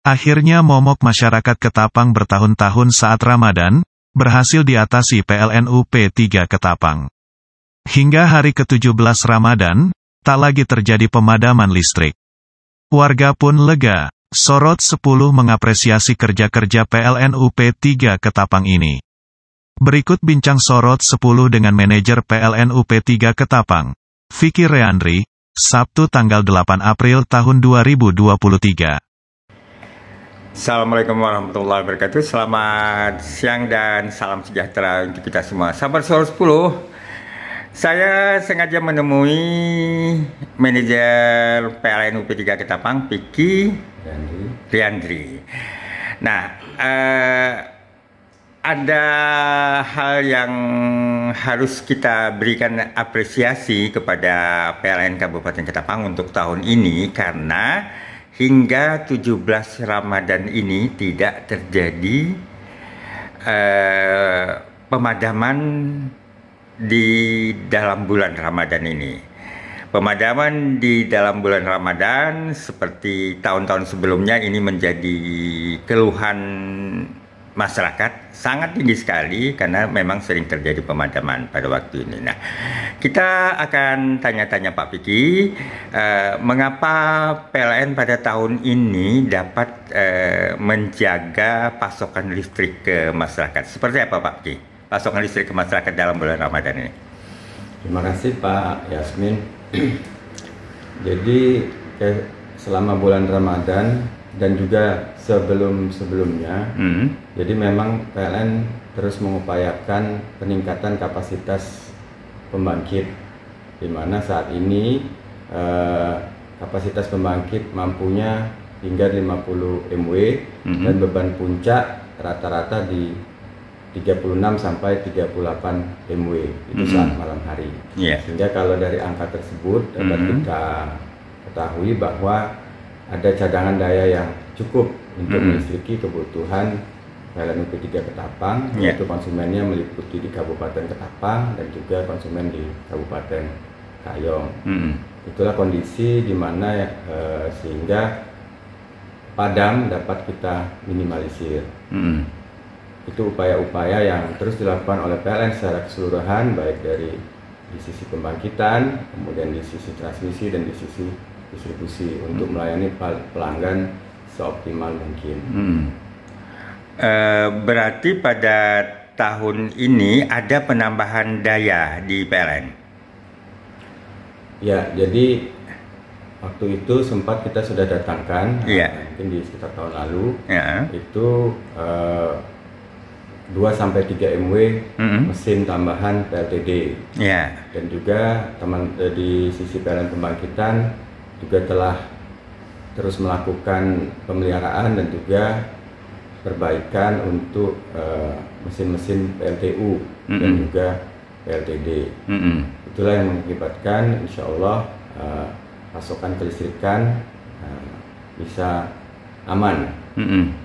Akhirnya momok masyarakat Ketapang bertahun-tahun saat Ramadan, berhasil diatasi PLNU P3 Ketapang. Hingga hari ke-17 Ramadan, tak lagi terjadi pemadaman listrik. Warga pun lega. Sorot 10 mengapresiasi kerja-kerja PLNU P3 Ketapang ini. Berikut bincang sorot 10 dengan manajer PLNU P3 Ketapang, Vicky Reandri, Sabtu tanggal 8 April tahun 2023. Assalamualaikum warahmatullahi wabarakatuh. Selamat siang dan salam sejahtera untuk kita semua. Sahabat Sorot 10, saya sengaja menemui manajer PLNU P3 Ketapang, Vicky Reandri. Nah, ada hal yang harus kita berikan apresiasi kepada PLN Kabupaten Ketapang untuk tahun ini, karena hingga 17 Ramadan ini tidak terjadi pemadaman di dalam bulan Ramadan ini. Pemadaman di dalam bulan Ramadan seperti tahun-tahun sebelumnya ini menjadi keluhan masyarakat sangat tinggi sekali, karena memang sering terjadi pemadaman pada waktu ini. Nah, kita akan tanya-tanya Pak Vicky, mengapa PLN pada tahun ini dapat menjaga pasokan listrik ke masyarakat? Seperti apa Pak Vicky, pasokan listrik ke masyarakat dalam bulan Ramadan ini? Terima kasih Pak Yasmin. Jadi selama bulan Ramadan dan juga sebelum-sebelumnya, jadi memang PLN terus mengupayakan peningkatan kapasitas pembangkit, di mana saat ini kapasitas pembangkit mampunya hingga 50 MW dan beban puncak rata-rata di 36 sampai 38 MW itu saat malam hari. Sehingga kalau dari angka tersebut dapat kita ketahui bahwa ada cadangan daya yang cukup untuk melistriki kebutuhan PLN P3 Ketapang, yaitu konsumennya meliputi di Kabupaten Ketapang dan juga konsumen di Kabupaten Kayong. Itulah kondisi di mana sehingga padam dapat kita minimalisir. Itu upaya-upaya yang terus dilakukan oleh PLN secara keseluruhan, baik dari di sisi pembangkitan, kemudian di sisi transmisi dan di sisi distribusi untuk melayani pelanggan seoptimal mungkin. Berarti pada tahun ini ada penambahan daya di PLN? Ya, jadi waktu itu sempat kita sudah datangkan, mungkin di sekitar tahun lalu, itu 2-3 MW mesin tambahan PLTD. Dan juga di sisi PLN Pembangkitan juga telah terus melakukan pemeliharaan dan juga perbaikan untuk mesin-mesin PLTU dan juga PLTD. Itulah yang mengakibatkan insya Allah pasokan kelistrikan bisa aman,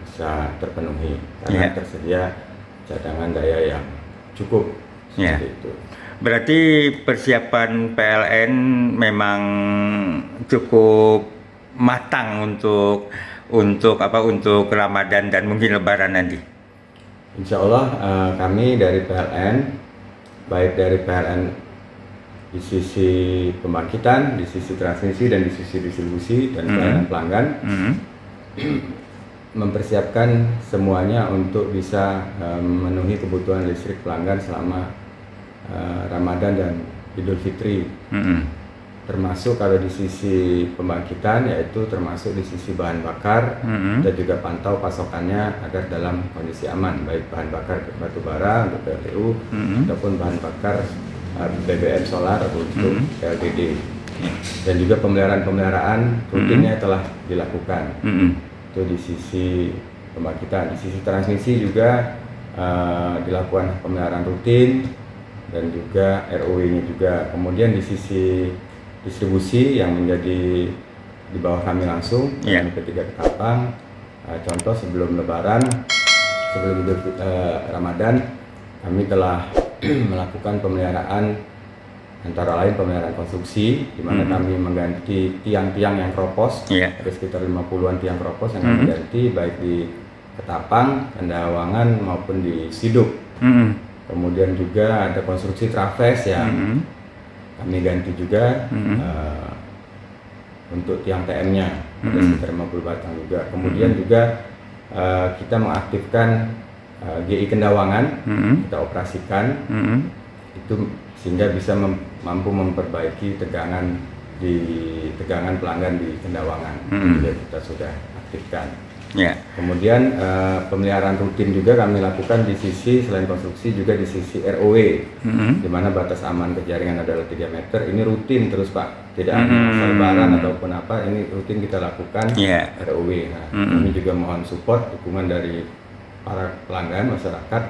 bisa terpenuhi karena tersedia cadangan daya yang cukup seperti itu. Berarti persiapan PLN memang cukup matang untuk Ramadan dan mungkin Lebaran nanti. Insya Allah kami dari PLN, baik dari PLN di sisi pembangkitan, di sisi transmisi dan di sisi distribusi dan pelayanan pelanggan, mempersiapkan semuanya untuk bisa memenuhi kebutuhan listrik pelanggan selama Ramadan dan Idul Fitri. Termasuk kalau di sisi pembangkitan, yaitu termasuk di sisi bahan bakar, dan juga pantau pasokannya agar dalam kondisi aman, baik bahan bakar batu bara untuk PLTU ataupun bahan bakar BBM solar untuk PLTD. Dan juga pemeliharaan rutinnya telah dilakukan. Itu di sisi pembangkitan. Di sisi transmisi juga dilakukan pemeliharaan rutin dan juga ROW-nya juga. Kemudian di sisi distribusi yang menjadi di bawah kami langsung, P3 Ketapang, contoh sebelum Lebaran, sebelum Ramadan, kami telah melakukan pemeliharaan antara lain pemeliharaan konstruksi, di mana kami mengganti tiang-tiang yang keropos, ada sekitar 50-an tiang keropos yang kami ganti, baik di Ketapang, Kendawangan maupun di Siduk. Kemudian juga ada konstruksi traves yang kami ganti juga untuk tiang TM-nya, ada sekitar 50 batang juga. Kemudian juga kita mengaktifkan GI Kendawangan, kita operasikan, itu sehingga bisa mampu memperbaiki tegangan pelanggan di Kendawangan, juga kita sudah aktifkan. Kemudian pemeliharaan rutin juga kami lakukan di sisi selain konstruksi juga di sisi ROW, di mana batas aman kejaringan adalah 3 meter. Ini rutin terus Pak, tidak ada masa lebaran ataupun apa, ini rutin kita lakukan ROW. Nah, kami juga mohon support dukungan dari para pelanggan masyarakat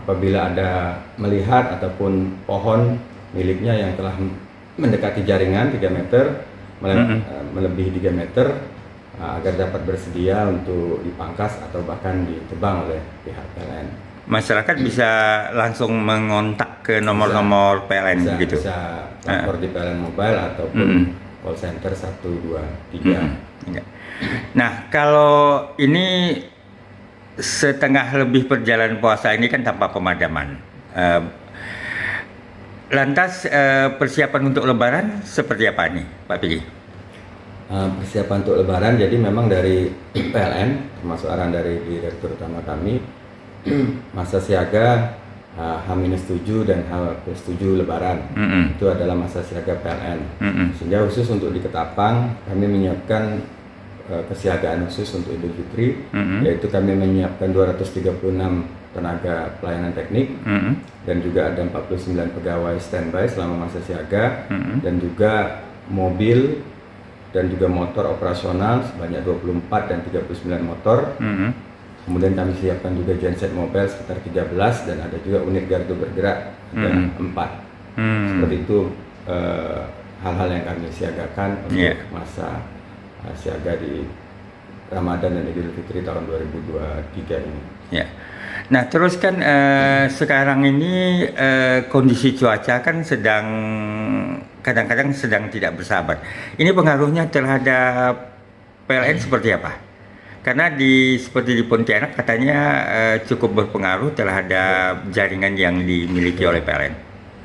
apabila ada melihat ataupun pohon miliknya yang telah mendekati jaringan 3 meter, melebihi 3 meter, agar dapat bersedia untuk dipangkas atau bahkan ditebang oleh pihak PLN. Masyarakat bisa langsung mengontak ke nomor-nomor PLN gitu? Bisa lapor di PLN Mobile ataupun call center 123. Nah, kalau ini setengah lebih perjalanan puasa ini kan tanpa pemadaman. Lantas persiapan untuk Lebaran seperti apa nih, Pak Pigi? Persiapan untuk Lebaran, jadi memang dari PLN, termasuk arahan dari Direktur Utama kami, masa siaga H-7 dan H+7 Lebaran, itu adalah masa siaga PLN. Sehingga khusus untuk di Ketapang, kami menyiapkan kesiagaan khusus untuk Idul Fitri, yaitu kami menyiapkan 236 tenaga pelayanan teknik, dan juga ada 49 pegawai standby selama masa siaga, dan juga mobil dan juga motor operasional sebanyak 24 dan 39 motor. Kemudian kami siapkan juga genset mobile sekitar 13, dan ada juga unit gardu bergerak ada 4. Seperti itu hal-hal yang kami siagakan untuk masa siaga di Ramadan dan Idul Fitri tahun 2023 ini. Nah, terus kan sekarang ini kondisi cuaca kan kadang-kadang sedang tidak bersahabat. Ini pengaruhnya terhadap PLN seperti apa? Karena seperti di Pontianak katanya cukup berpengaruh terhadap jaringan yang dimiliki oleh PLN.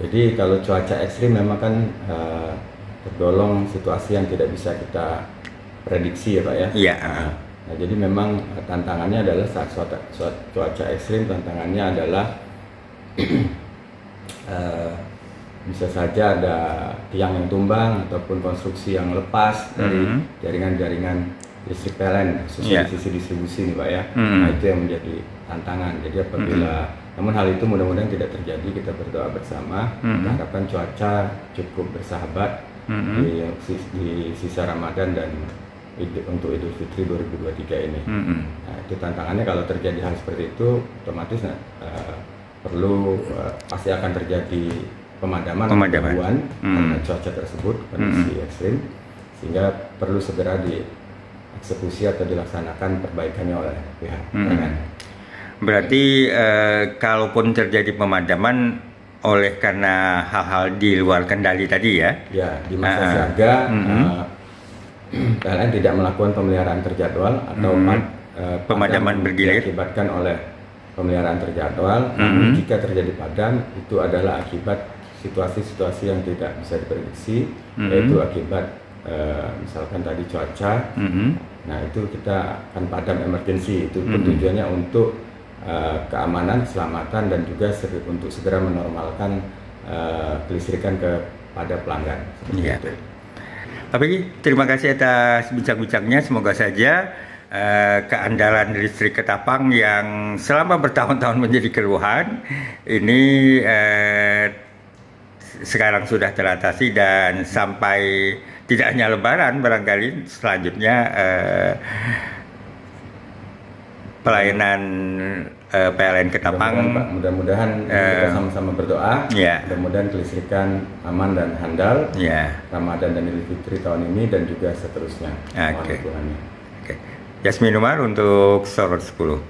Jadi kalau cuaca ekstrim memang kan tergolong situasi yang tidak bisa kita prediksi ya Pak ya. Nah, jadi memang tantangannya adalah saat cuaca ekstrim, tantangannya adalah bisa saja ada tiang yang tumbang ataupun konstruksi yang lepas dari jaringan-jaringan listrik PLN, khususnya di sisi distribusi nih Pak ya. Nah, itu yang menjadi tantangan. Jadi apabila namun hal itu mudah-mudahan tidak terjadi, kita berdoa bersama, kita harapkan cuaca cukup bersahabat di sisa Ramadan dan untuk Idul Fitri 2023 ini. Nah, itu tantangannya. Kalau terjadi hal seperti itu, otomatis pasti akan terjadi pemadaman. Karena cuaca tersebut kondisi ekstrim, sehingga perlu segera dieksekusi atau dilaksanakan perbaikannya oleh pihak PLN. Berarti kalaupun terjadi pemadaman karena hal-hal di luar kendali tadi ya? Ya, di masa siaga PLN tidak melakukan pemeliharaan terjadwal atau pemadaman bergilir diakibatkan oleh pemeliharaan terjadwal. Jika terjadi padam, itu adalah akibat situasi-situasi yang tidak bisa diprediksi, yaitu akibat misalkan tadi cuaca. Nah, itu kita akan padam emergency. Itu pun tujuannya untuk keamanan, keselamatan, dan juga untuk segera menormalkan kelistrikan kepada pelanggan. Itu. Tapi terima kasih atas bincang-bincangnya. Semoga saja keandalan listrik Ketapang yang selama bertahun-tahun menjadi keluhan ini sekarang sudah teratasi, dan sampai tidak hanya Lebaran, barangkali selanjutnya pelayanan PLN Ketapang. Mudah-mudahan kita sama-sama berdoa. Mudah-mudahan kelistrikan aman dan handal. Ramadan dan Idul Fitri tahun ini dan juga seterusnya. Yasmin Umar untuk Sorot 10.